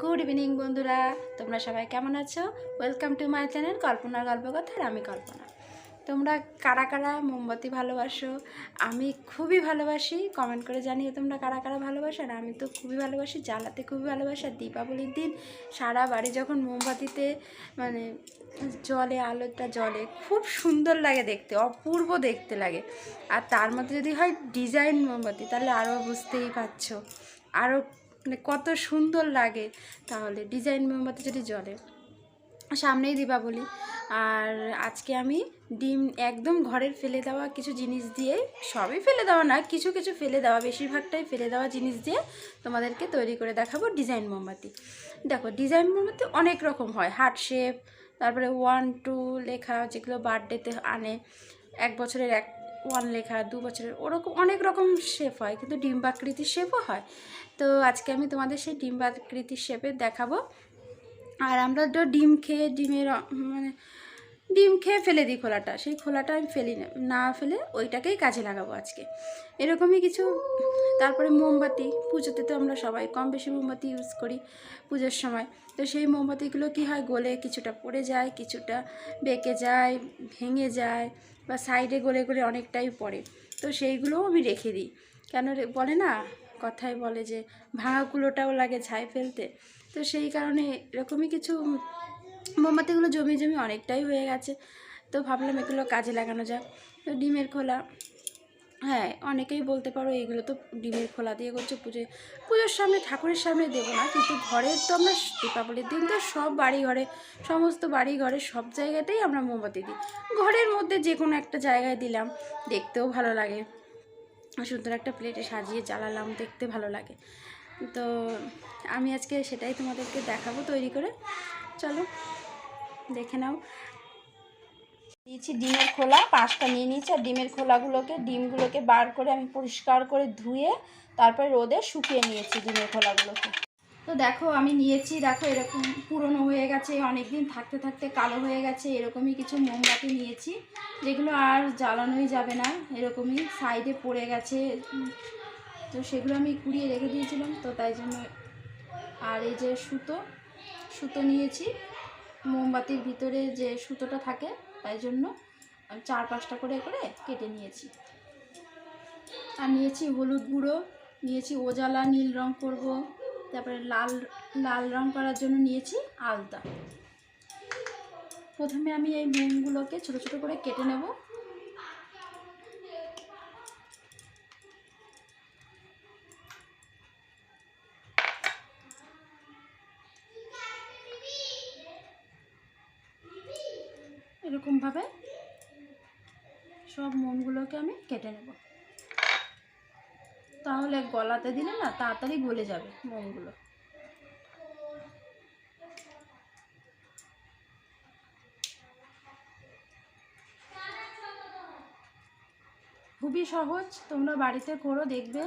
Good evening বন্ধুরা, তোমরা সবাই কেমন আছো? ওয়েলকাম টু মাই চ্যানেল কল্পনার গল্পকথা। আর আমি কল্পনা। তোমরা কারা কারা মোমবাতি ভালোবাসো? আমি খুবই ভালোবাসি। কমেন্ট করে জানিয়ে তোমরা কারা কারা ভালোবাসো। আর আমি তো খুবই ভালোবাসি, জ্বালাতে খুবই ভালোবাসি। আর দীপাবলির দিন সারা বাড়ি যখন মোমবাতিতে মানে জলে, আলোটা জলে, খুব সুন্দর লাগে দেখতে, অপূর্ব দেখতে লাগে। আর তার মধ্যে যদি হয় ডিজাইন মোমবাতি, তাহলে আরও বুঝতেই পারছো আরও মানে কত সুন্দর লাগে। তাহলে ডিজাইন মোমবাতি যদি জ্বলে, সামনেই দীপাবলি। আর আজকে আমি ডিম একদম ঘরের ফেলে দেওয়া কিছু জিনিস দিয়ে, সবই ফেলে দেওয়া না, কিছু কিছু ফেলে দেওয়া, বেশিরভাগটাই ফেলে দেওয়া জিনিস দিয়ে তোমাদেরকে তৈরি করে দেখাবো ডিজাইন মোমবাতি। দেখো, ডিজাইন মোমবাতি অনেক রকম হয়, হার্ট শেপ, তারপরে 1 2 লেখা, যেগুলো বার্থডেতে আনে, 1 বছরের 1 লেখা, 2 বছরের, ওরকম অনেক রকম শেপ হয়, কিন্তু ডিম্বাকৃতির শেপও হয়। তো আজকে আমি তোমাদের সেই ডিম্বাকৃতির শেপে দেখাবো। আর আমরা তো ডিম খেয়ে ডিম খেয়ে ফেলে দিই খোলাটা, সেই খোলাটা আমি ফেলি না ফেলে ওইটাকেই কাজে লাগাবো আজকে, এরকমই কিছু। তারপরে মোমবাতি, পুজোতে তো আমরা সবাই কম বেশি মোমবাতি ইউজ করি পুজোর সময়। তো সেই মোমবাতিগুলো কি হয়, গলে কিছুটা পড়ে যায়, কিছুটা বেঁকে যায়, ভেঙে যায়, বা সাইডে গলে গলে অনেকটাই পড়ে। তো সেইগুলোও আমি রেখে দিই। কেন বলে না, কথায় বলে যে ভাঙাগুলোটাও লাগে ছাই ফেলতে। তো সেই কারণে এরকমই কিছু মোমবাতিগুলো জমি জমি অনেকটাই হয়ে গেছে। তো ভাবলাম এগুলো কাজে লাগানো যায়। তো ডিমের খোলা, হ্যাঁ অনেকেই বলতে পারো এগুলো তো ডিমের খোলা দিয়ে করছে পুজোর সামনে, ঠাকুরের সামনে দেবো না, কিন্তু ঘরের তো আমরা দীপাবলির দিন তো সব বাড়ি ঘরে, সমস্ত বাড়ি ঘরে সব জায়গাতেই আমরা মোমবাতি দিই। ঘরের মধ্যে যে কোনো একটা জায়গায় দিলাম, দেখতেও ভালো লাগে, সুন্দর একটা প্লেটে সাজিয়ে জ্বালালাম, দেখতে ভালো লাগে। তো আমি আজকে সেটাই তোমাদেরকে দেখাবো তৈরি করে। চলো দেখে নাও। নিয়েছি ডিমের খোলা 5টা নিয়ে নিয়েছি। আর ডিমের ডিমগুলোকে বার করে আমি পরিষ্কার করে ধুয়ে তারপরে রোদে শুকিয়ে নিয়েছি ডিমের খোলাগুলোকে। তো দেখো আমি নিয়েছি, দেখো এরকম পুরনো হয়ে গেছে, অনেক দিন থাকতে থাকতে কালো হয়ে গেছে, এরকমই কিছু মোমবাতি নিয়েছি, যেগুলো আর জ্বালানোই যাবে না, এরকমই সাইডে পড়ে গেছে। তো সেগুলো আমি কুড়িয়ে রেখে দিয়েছিলাম, তো তাই জন্য। আর এই যে সুতো নিয়েছি, মোমবাতির ভিতরে যে সুতোটা থাকে, তাই জন্য আমি 4-5টা করে কেটে নিয়েছি। আর নিয়েছি হলুদ গুঁড়ো, নিয়েছি ওজালা নীল রং করব, তারপরে লাল রং করার জন্য নিয়েছি আলতা। প্রথমে আমি এই মোমগুলোকে ছোট ছোট করে কেটে নেব। এরকমভাবে সব মোমগুলোকে আমি কেটে নেব, তাহলে গলাতে দিলে না তাড়াতাড়ি গলে যাবে মোমগুলো। খুবই সহজ, তোমরা বাড়িতে করো, দেখবে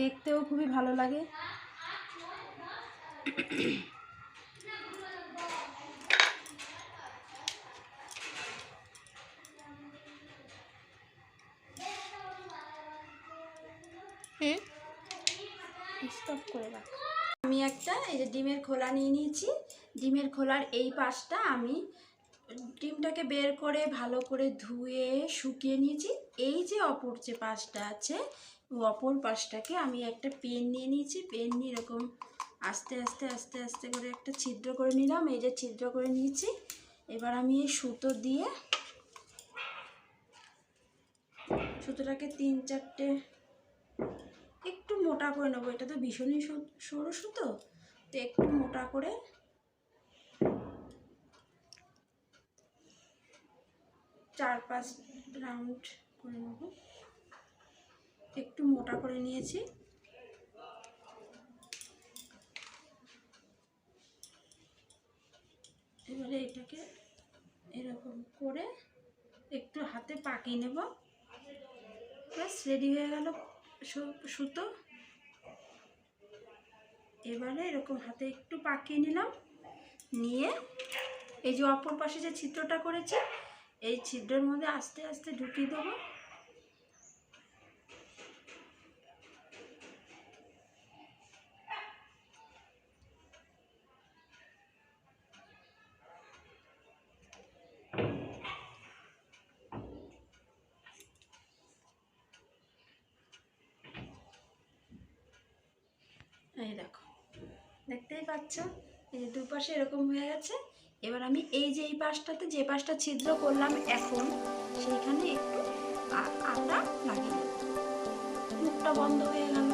দেখতেও খুবই ভালো লাগে। স্টপ করে রাখ। আমি একটা এই যে ডিমের খোলা নিয়ে নিয়েছি। ডিমের খোলার এই পাশটা আমি ডিমটাকে বের করে ভালো করে ধুয়ে শুকিয়ে নিয়েছি। এই যে অপর যে পাশটা আছে, অপর পাশটাকে আমি একটা পেন নিয়ে নিয়েছি। পেন নিয়ে এরকম আস্তে আস্তে আস্তে আস্তে করে একটা ছিদ্র করে নিলাম। এই যে ছিদ্র করে নিয়েছি। এবার আমি এই সুতো দিয়ে সুতোটাকে 3-4টে একটু মোটা করে নেবো। এটা তো ভীষণই সরু সুতো, তো একটু মোটা করে 4-5 রাউন্ড করে নেব। একটু মোটা করে নিয়েছি। এবারে এটাকে এরকম করে একটু হাতে পাকিয়ে নেব। ব্যাস রেডি হয়ে গেল সুতো। এবারে এরকম হাতে একটু পাকিয়ে নিলাম, নিয়ে এই যে অপর পাশে যে ছিদ্রটা করেছি, এই ছিদ্রের মধ্যে আস্তে আস্তে ঢুকিয়ে দেবো। এই দেখো, দেখতেই পাচ্ছ এই যে দুপাশে এরকম হয়ে গেছে। এবার আমি এই যে এই পাশটাতে যে পাশটা ছিদ্র করলাম এখন সেইখানে একটু আটা লাগিয়ে দেবো। মুখটা বন্ধ হয়ে গেল।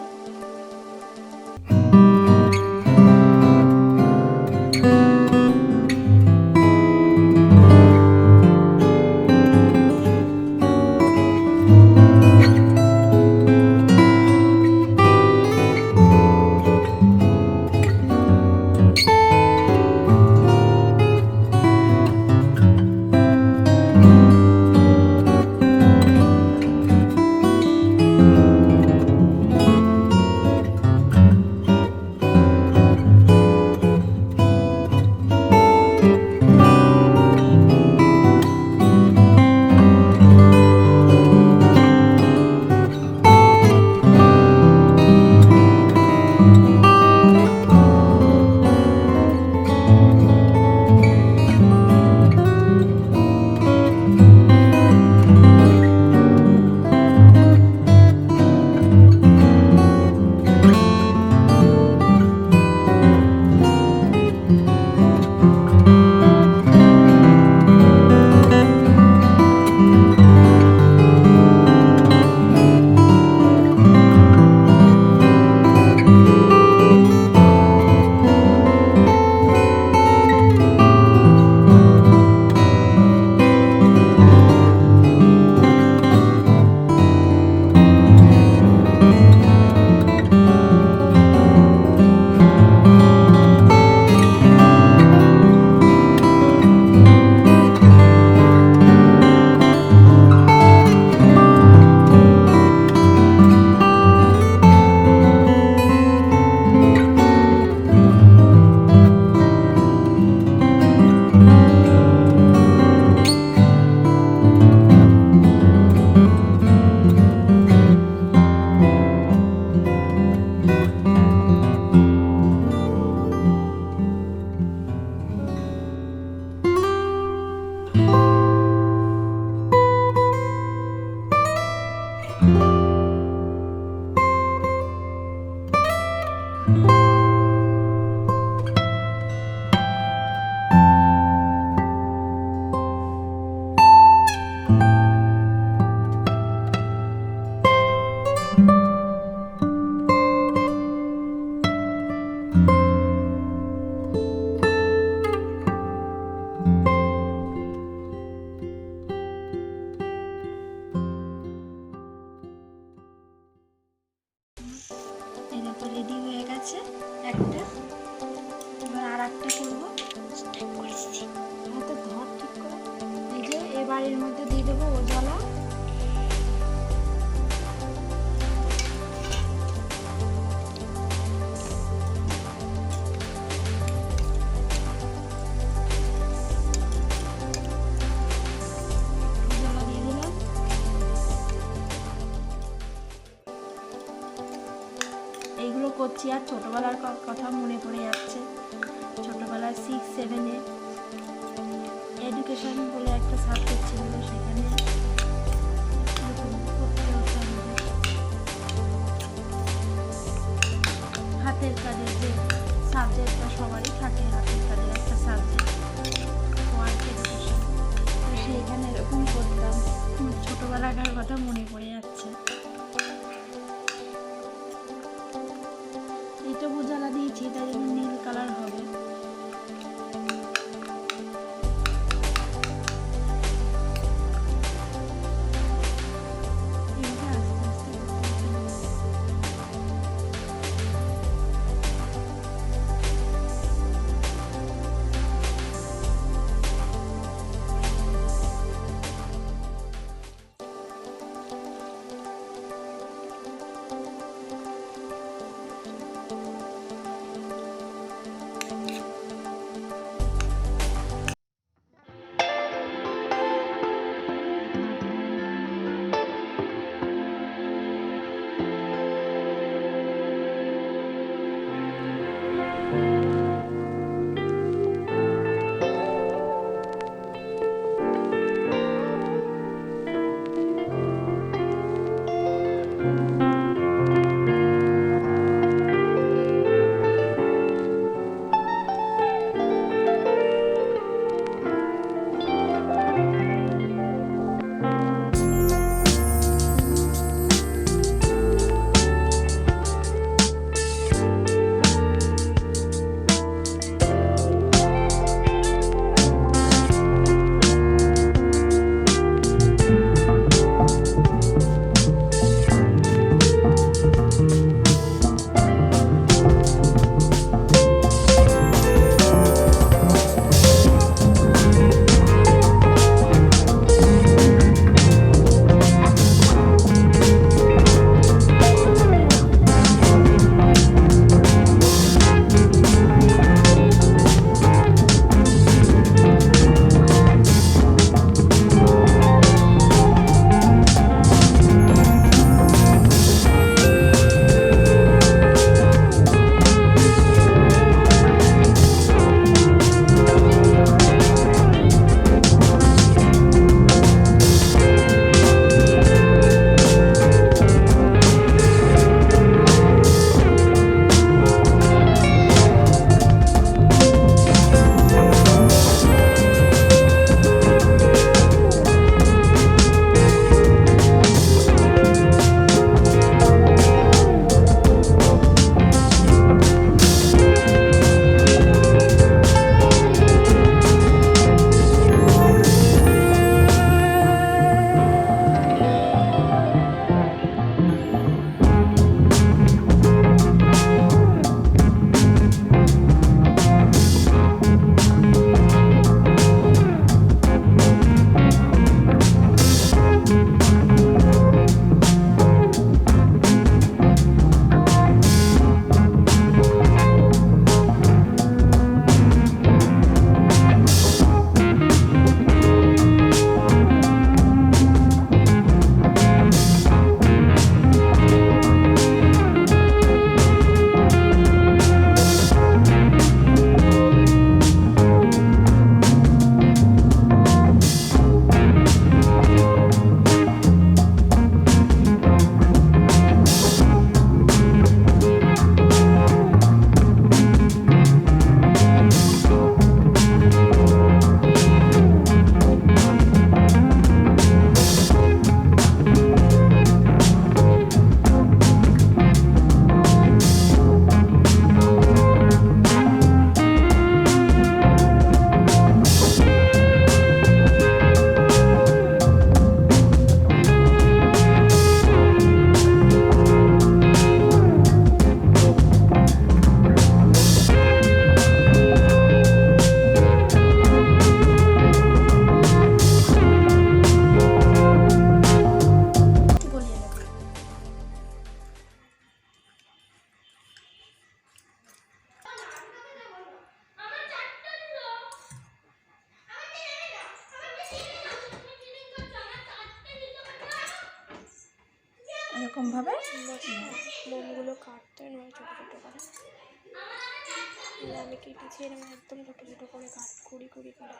রেডি হয়ে গেছে একটা। এবার আর একটা করবো। হাতে ধর ঠিক করে। এই যে এবার এর মধ্যে দিয়ে দেবো ওজলা। এইগুলো করছি আর ছোটোবেলার কথা মনে পড়ে যাচ্ছে। ছোটোবেলায় 6-7-এ এডুকেশন বলে একটা সাবজেক্ট ছিল, সেখানে হাতের কাজের যে সাবজেক্টটা সবারই থাকে, হাতের কাজের একটা সাবজেক্ট ওয়ার্ক এডুকেশন, তো সেইখানে এরকম করতাম। ছোটোবেলাকার কথা মনে পড়ে যাচ্ছে। এটা বোঝালা দিয়েছি তাই জন্য নীল কালার হবে। এরকমভাবে মোমগুলো কাটতে নয় ছোটো ছোটো করে। আমি কেটেছি এরকম একদম ছোটো ছোটো করে কুড়ি করে।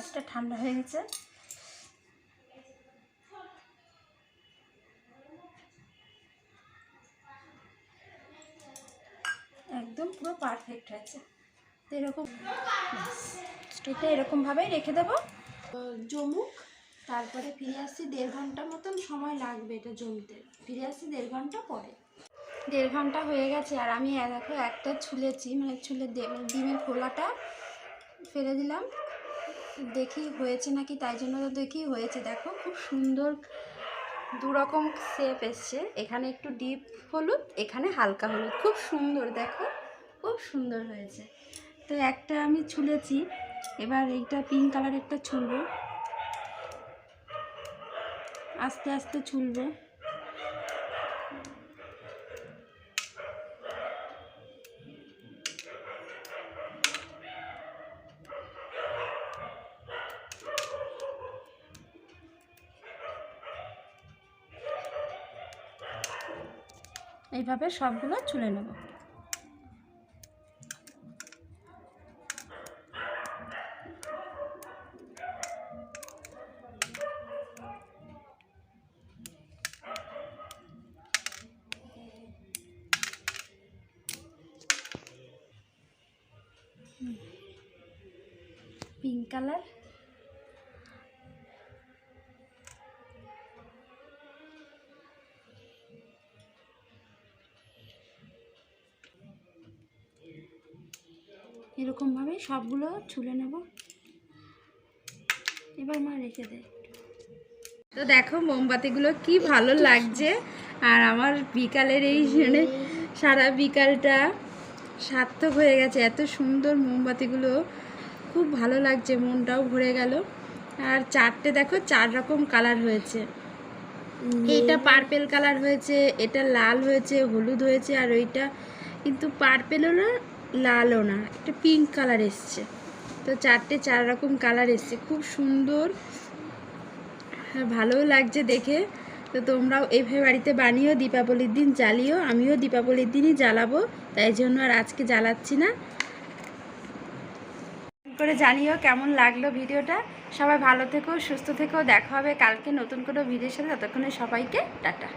একটা ঠান্ডা হয়ে গেছে। একদম পুরো পারফেক্ট হয়েছে। তো এরকম এটা এরকমভাবেই রেখে দেবো জমুক। তারপরে ফিরে আসছি, 1.5 ঘন্টা মতন সময় লাগবে এটা জমতে। ফিরে আসছি 1.5 ঘন্টা পরে। 1.5 ঘন্টা হয়ে গেছে আর আমি দেখো একটা ছুলেছি, মানে ছুলে ডিমের খোলাটা ফেলে দিলাম, দেখি হয়েছে নাকি, তাই জন্য তো দেখি হয়েছে। দেখো খুব সুন্দর দুরকম শেপ এসছে, এখানে একটু ডিপ হলুদ, এখানে হালকা হলুদ, খুব সুন্দর, দেখো খুব সুন্দর হয়েছে। তো একটা আমি ছুলেছি, এবার এইটা পিঙ্ক কালারেরটা ছুলবো, আস্তে আস্তে ছুলবো। এইভাবে সবগুলো ছুলে নেব। পিঙ্ক কালার, এরকমভাবে সবগুলো ছুলে নেব। এবার মা রেখে দে। তো দেখো মোমবাতিগুলো কি ভালো লাগছে, আর আমার বিকালের এই মানে সারা বিকালটা সার্থক হয়ে গেছে। এত সুন্দর মোমবাতিগুলো, খুব ভালো লাগছে, মনটাও ভরে গেল। আর চারটে দেখো 4 রকম কালার হয়েছে। এইটা পার্পেল কালার হয়েছে, এটা লাল হয়েছে, হলুদ হয়েছে, আর ওইটা কিন্তু পার্পেলও না লালও না, একটা পিঙ্ক কালার এসছে। তো 4 রকম কালার এসছে, খুব সুন্দর, ভালোও লাগছে দেখে। তো তোমরাও এইভাবে বাড়িতে বানিয়েও দীপাবলির দিন জ্বালিও। আমিও দীপাবলির দিনই জ্বালাবো, তাই জন্য আর আজকে জ্বালাচ্ছি না। করে জানিও কেমন লাগলো ভিডিওটা। সবাই ভালো থেকো, সুস্থ থেকো, দেখা হবে কালকে নতুন কোনো ভিডিওর সাথে। ততক্ষণে সবাইকে টাটা।